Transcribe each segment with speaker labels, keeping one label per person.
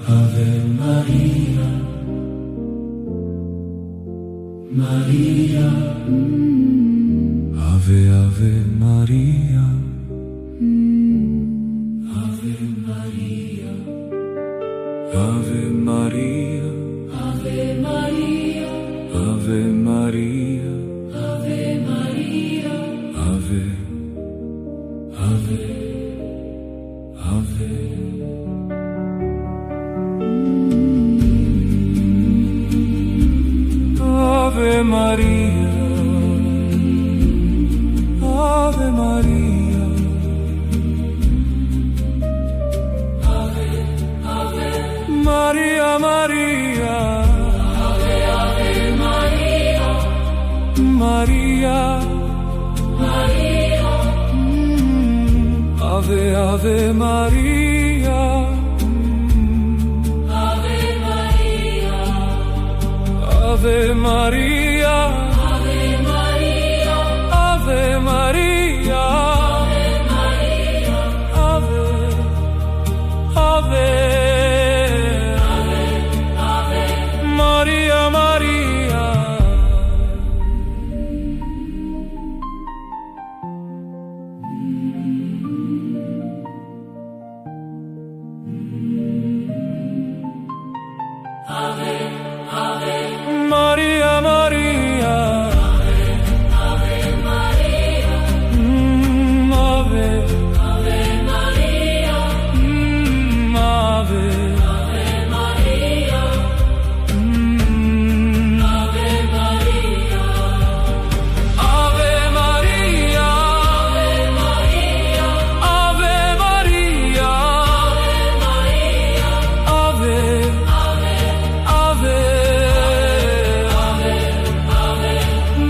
Speaker 1: Ave Maria, Maria, Ave Ave Maria, Ave Maria, Ave Maria, Ave Maria, Ave Maria, Ave Maria, Ave, Ave, Ave. Ave Maria, Ave Maria, Ave, Ave, Maria, Maria, Ave, Ave Maria, Maria, Maria, Ave, Ave Maria, Ave Maria, Ave Maria, Ave Maria, Ave Maria, Ave, Ave, Ave, Maria, Maria. Ave, Ave, Maria, Maria, Ave, Ave Maria, Ave, Ave Maria, Ave, Ave Maria, Ave Maria, Ave Maria, Ave Maria, Ave, Ave,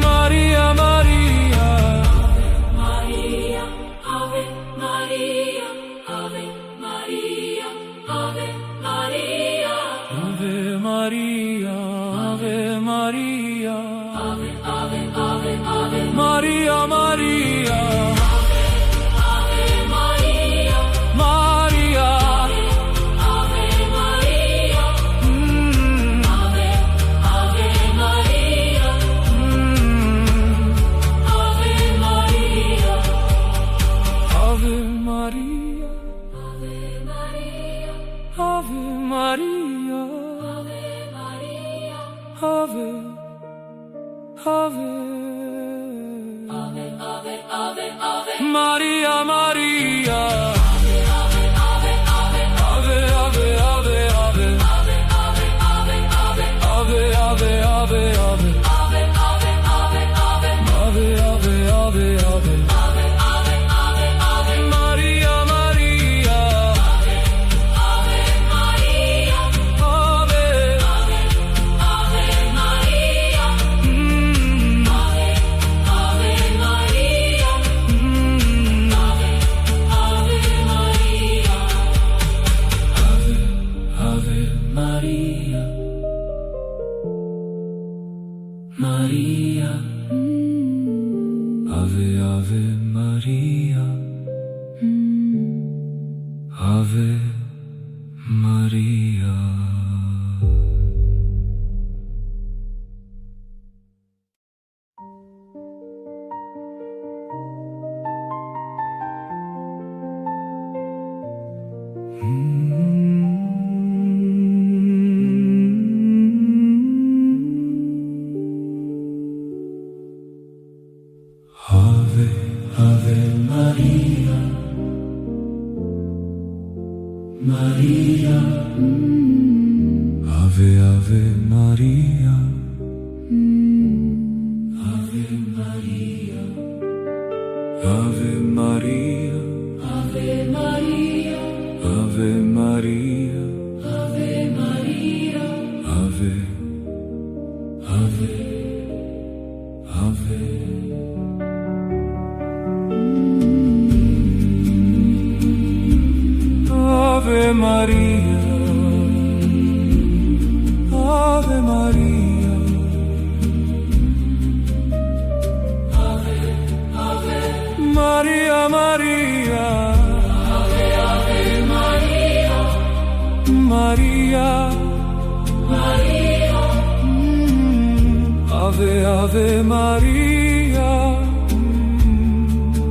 Speaker 1: Maria, Maria, Maria, Ave Maria, Ave Maria, Ave Maria, Ave Maria, Ave Maria, Ave, Ave, Ave, Ave, Maria, Maria, Ave Maria, Maria, Ave Maria, Ave, Ave Maria, Ave Maria, Ave Maria, Ave Maria, Ave, Ave, Ave, Ave, Ave, Maria, Maria, Ave, Ave, Ave, Ave, Ave, Ave, Ave, Ave, Ave, Ave, Ave, Ave, Ave, Ave, Ave, Ave, Ave, Ave, Maria, Maria, Ave, Maria, Ave, Ave Maria, Ave, Ave Maria, Ave, Ave Maria, Maria, Ave, Ave Maria, Ave Maria. Ave, Ave Maria, Maria, Ave, Ave Maria, Ave Maria, Ave Maria, Ave Maria, Ave Maria, Ave Maria, Ave, Ave, Ave. Ave Maria, Ave Maria, Ave, Ave, Maria, Maria, Ave, Ave Maria, Maria. Ave Maria.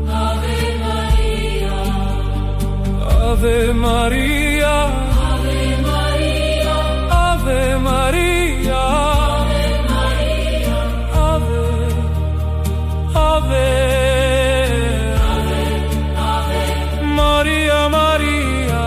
Speaker 2: Ave Maria.
Speaker 1: Ave Maria.
Speaker 2: Ave Maria.
Speaker 1: Ave Maria. Ave, Ave, Maria, Maria.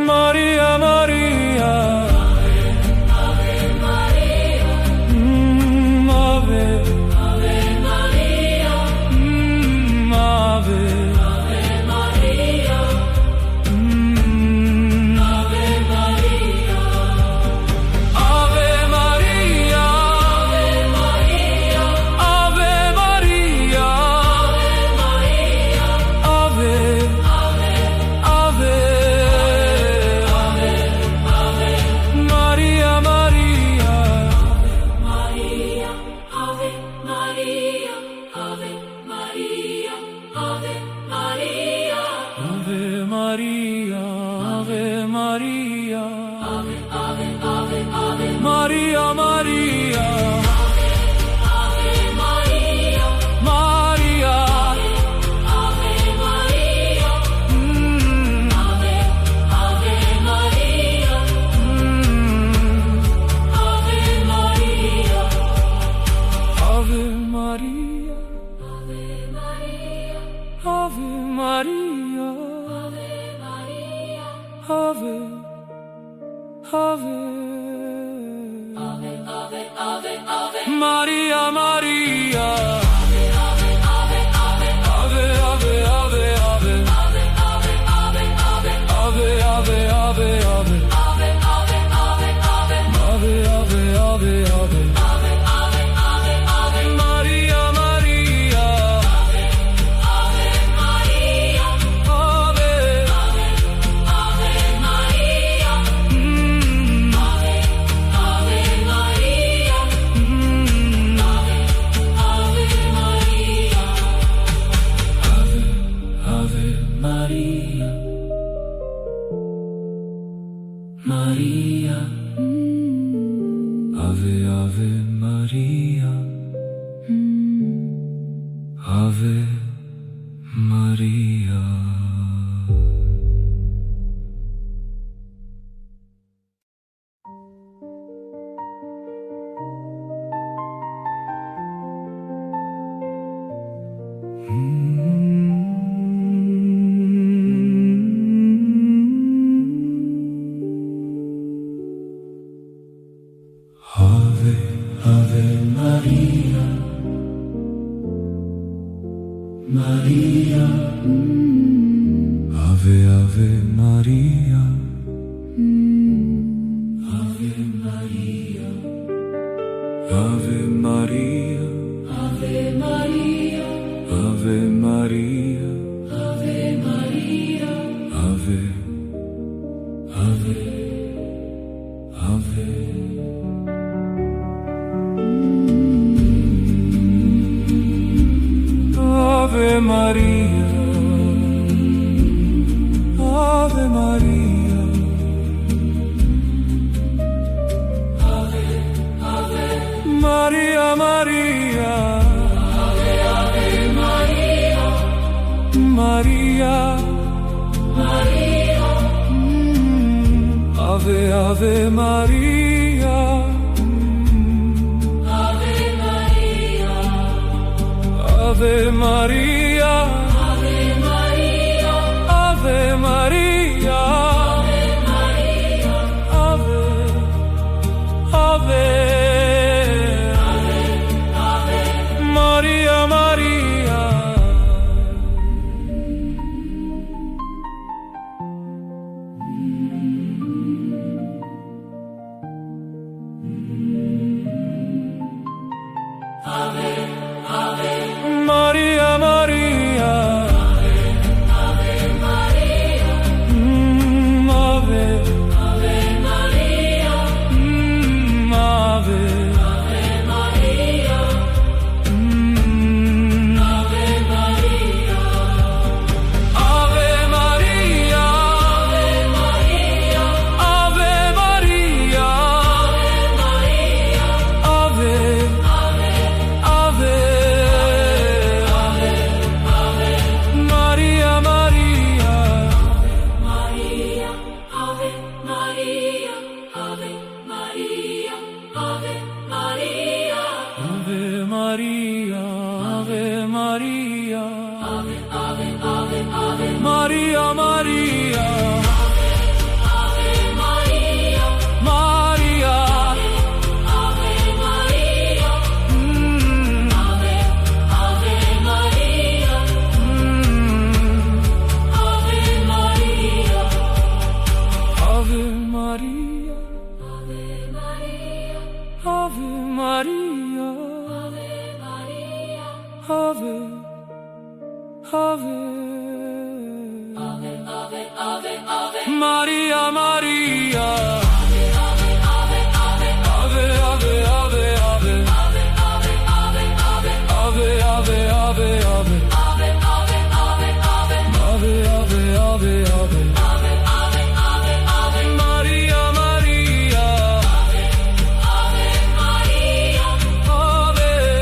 Speaker 1: Maria, Maria.
Speaker 2: Ave Maria.
Speaker 1: Ave,
Speaker 2: Ave Maria.
Speaker 1: Ave,
Speaker 2: Ave Maria. Ave Maria.
Speaker 1: Ave Maria.
Speaker 2: Ave Maria.
Speaker 1: Ave, Ave, Maria, Maria.
Speaker 2: Maria. Ave Maria. Ave Maria. Ave Maria.
Speaker 1: Ave Maria, Ave Maria.
Speaker 2: Ave Ave
Speaker 1: Maria, Maria.
Speaker 2: Ave Maria.
Speaker 1: Maria.
Speaker 2: Ave Maria. Ave Ave Maria. Ave Maria.
Speaker 1: Ave Maria.
Speaker 2: Ave Maria.
Speaker 1: Ave Maria.
Speaker 2: Ave Maria.
Speaker 1: Ave, Ave, Maria, Maria. Ave, Ave, Ave, Ave. Ave, Ave, Ave, Ave. Ave, Ave, Ave, Ave. Ave, Ave, Ave, Ave. Maria, Maria. Ave, Maria. Ave, Ave Maria. Ave Maria. Ave, Ave Maria. Maria. Ave, Ave Maria. Ave Maria. Ave Maria.
Speaker 2: Ave Maria.
Speaker 1: Ave Maria.
Speaker 2: Ave Maria.
Speaker 1: Ave, Ave, Ave. Ave Maria. Ave Maria. Maria, Maria.
Speaker 2: Ave Maria.
Speaker 1: Maria.
Speaker 2: Maria.
Speaker 1: Ave, Ave Maria.
Speaker 2: Ave Maria.
Speaker 1: Ave Maria.
Speaker 2: Ave Maria.
Speaker 1: Ave Maria. Ave, Ave, Maria, Maria. Maria, Maria. Ave, Ave, Ave, Ave, Ave, Maria, Maria. Ave, Ave, Ave, Ave, Ave, Ave, Ave, Ave, Ave, Ave, Ave, Ave, Ave, Ave, Ave, Ave, Ave, Ave, Ave, Ave.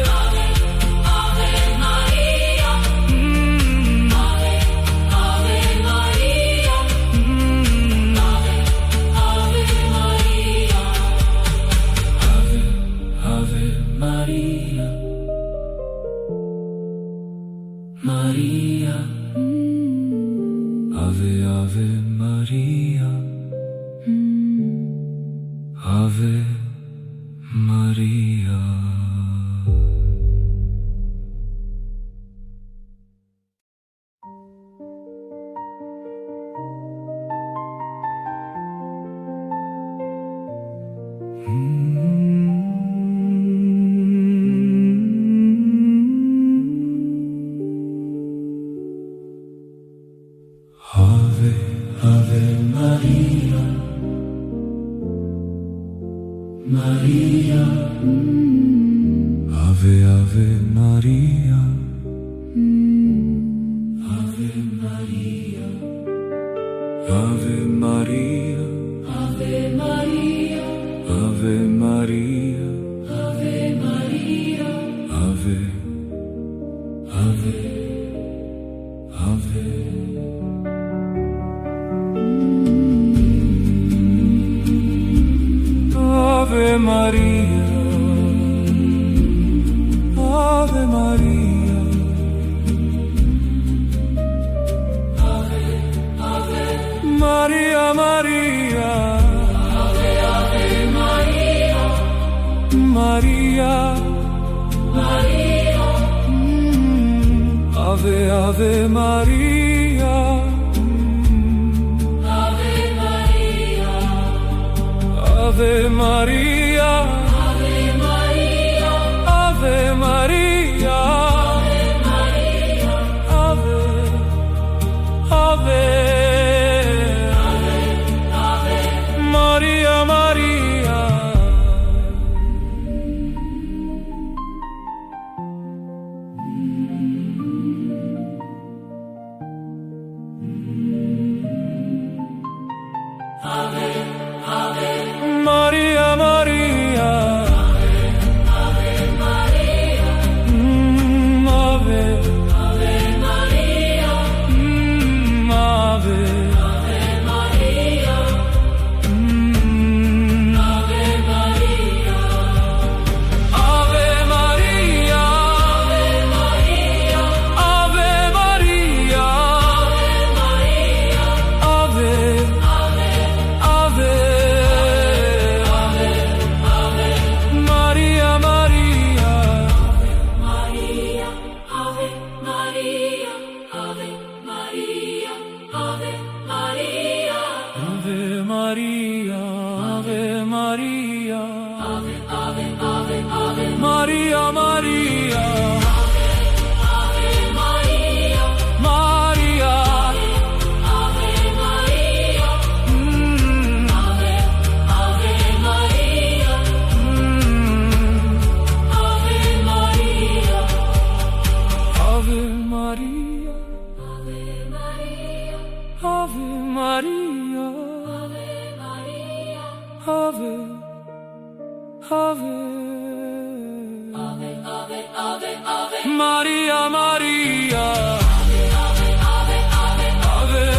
Speaker 1: Maria, Ave, Ave Maria, Ave Maria. Ave, Ave Maria, Maria, Ave, Ave Maria, Ave Maria, Ave Maria, Ave Maria, Ave Maria, Ave Maria, Ave, Ave, Ave. Ave Maria, Ave Maria, Ave, Ave, Maria, Maria, Ave, Ave Maria, Maria, Maria, Ave, Ave Maria. Ave Maria, Ave Maria, Ave Maria, Ave, Ave, Ave, Maria, Maria. Ave, Ave, Maria, Maria, Ave, Ave Maria, Ave, Ave Maria, Ave, Ave Maria, Ave Maria, Ave Maria, Ave Maria, Ave, Ave, Ave. Maria, Maria, Ave Maria, Ave Maria, Ave Maria, Ave Maria, Ave Maria, Ave, Ave, Ave, Ave, Maria, Maria, Ave Maria, Maria, Ave Maria, Ave, Ave Maria. Ave Maria, Ave Maria, Ave Maria, Ave, Ave, Ave, Ave, Ave, Maria, Maria, Ave, Ave, Ave, Ave, Ave,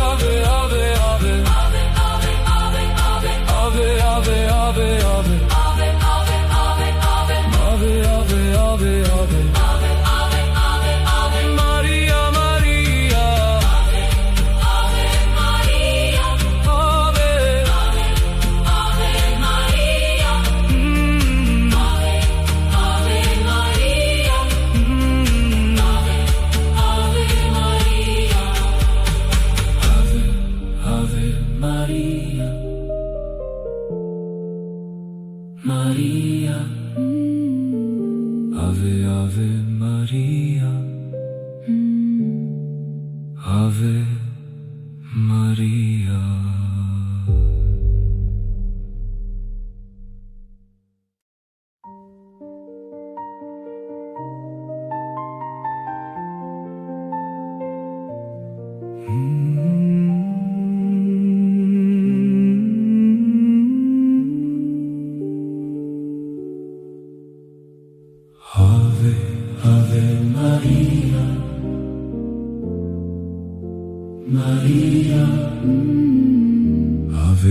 Speaker 1: Ave, Ave, Ave, Ave, Ave, Ave, Ave, Ave, Ave, Ave, Ave, Ave, Ave, Ave. Maria, Maria, Ave, Ave Maria, Ave, Ave Maria, Ave, Ave Maria, Ave, Ave Maria, Maria, Ave, Ave Maria,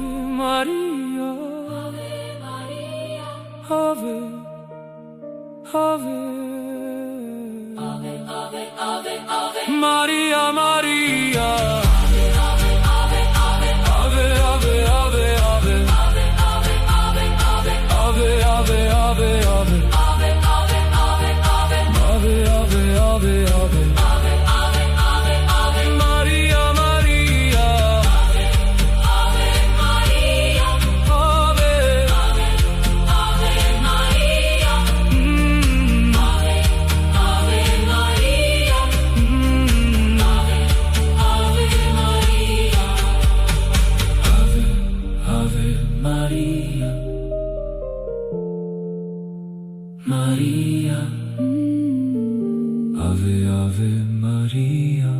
Speaker 1: Ave Maria, Ave, Ave, Maria, Maria, Ave, Ave, Ave, Ave, Ave, Ave, Ave, Ave, Ave, Ave, Ave, Maria, Maria, Ave, Ave, Maria, Ave, Maria, Ave, Maria, Maria, Ave, Ave Maria,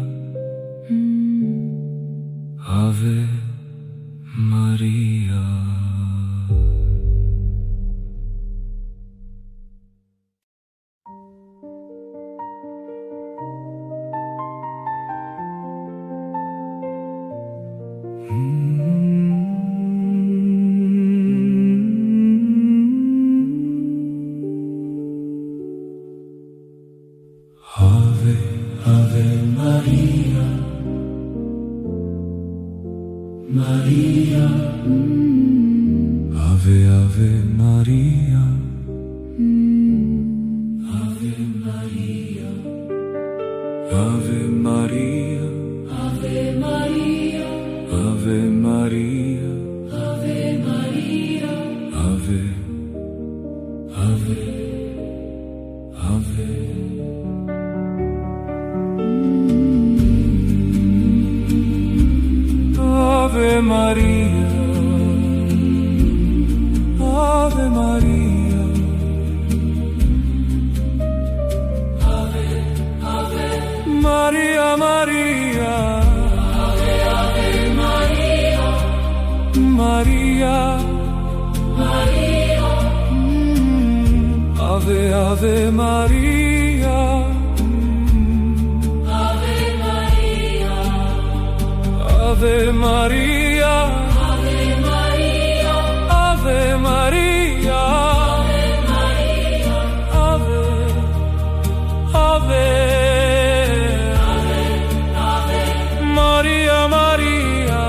Speaker 1: Ave Maria. Ave, Ave Maria, Maria, Ave, Ave Maria, Ave Maria, Ave Maria, Ave Maria, Ave Maria, Ave Maria, Ave, Ave, Ave. Ave Maria, Ave Maria, Ave, Ave, Maria, Maria, Ave, Ave Maria, Maria, Maria, Ave, Ave Maria, Ave Maria, Ave Maria, Ave Maria, Ave Maria, Ave, Ave, Ave, Maria, Maria.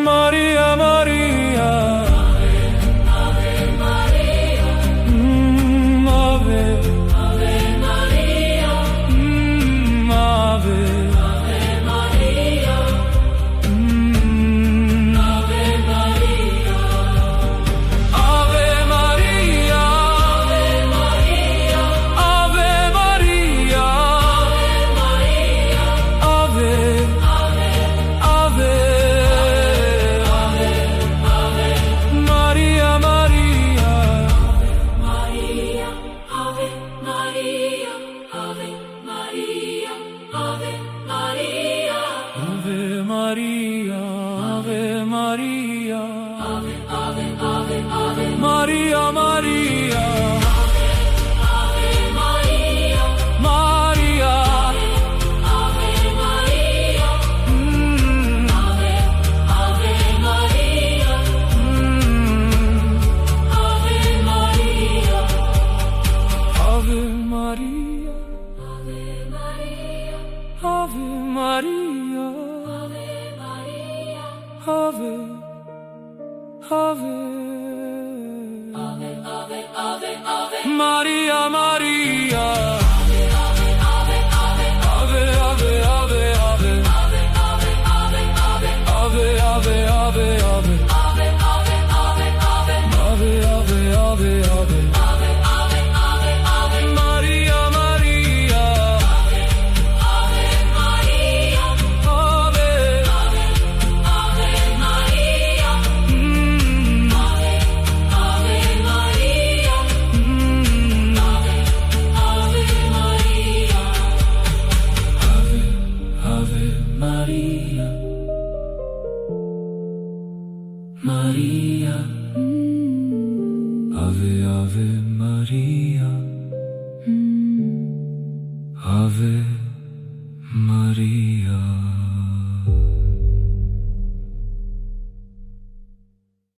Speaker 1: Maria, Maria, Ave, Ave Maria, Ave, Ave Maria, Ave, Ave Maria, Ave Maria, Ave Maria, Ave Maria, Ave, Ave, Maria, Maria, Ave Maria, Ave Maria, Ave Maria, Ave Maria, Ave Maria, Ave, Ave, Ave, Ave, Maria, Maria, Ave Maria, Maria, Ave Maria, Ave, Ave Maria, Ave Maria, Ave Maria, Ave Maria, Ave, Ave, Maria, Maria, Ave, Ave, Ave, Ave, Ave, Ave, Ave, Ave, Ave, Ave, Ave, Ave, Maria, Maria, Ave, Maria, Ave Ave Maria.